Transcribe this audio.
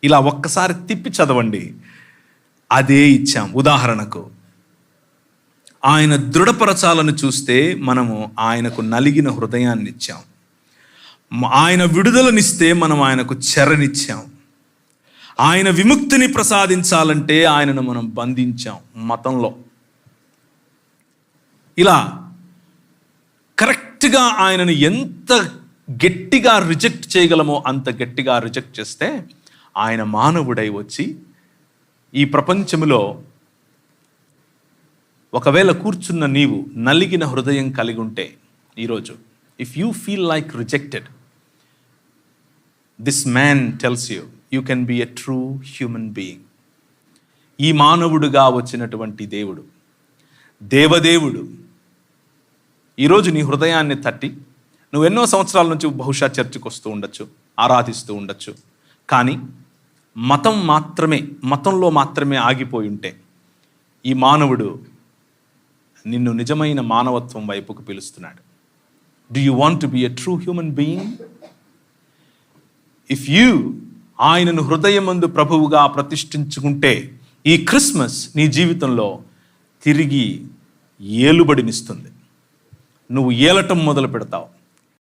ఇలా ఒక్కసారి తిప్పి చదవండి. అదే ఇచ్చాం. ఉదాహరణకు ఆయన దృఢపరచాలను చూస్తే మనము ఆయనకు నలిగిన హృదయాన్ని ఇచ్చాం. ఆయన విడుదలనిస్తే మనం ఆయనకు చెరనిచ్చాం. ఆయన విముక్తిని ప్రసాదించాలంటే ఆయనను మనం బంధించాం మతంలో. ఇలా కరెక్ట్గా ఆయనను ఎంత గట్టిగా రిజెక్ట్ చేయగలమో అంత గట్టిగా రిజెక్ట్ చేస్తే ఆయన మానవుడై వచ్చి ఈ ప్రపంచంలో ఒకవేళ కూర్చున్న నీవు నలిగిన హృదయం కలిగి ఉంటే ఈరోజు, if you feel like rejected, this man tells you can be a true human being. ఈ మానవుడుగా వచ్చినటువంటి దేవుడు, దేవదేవుడు ఈరోజు నీ హృదయాన్ని తట్టి, నువ్వు ఎన్నో సంవత్సరాల నుంచి బహుశా చర్చికి వస్తూ ఉండొచ్చు, ఆరాధిస్తూ ఉండొచ్చు, కానీ మతంలో మాత్రమే ఆగిపోయి ఉంటే ఈ మానవుడు నిన్ను నిజమైన మానవత్వం వైపుకు పిలుస్తున్నాడు. Do you want to be a true human being? If you ఆయనను హృదయమందు ప్రభువుగా ప్రతిష్ఠించుకుంటే ఈ క్రిస్మస్ నీ జీవితంలో తిరిగి ఏలుబడినిస్తుంది. నువ్వు ఏలటం మొదలు పెడతావు.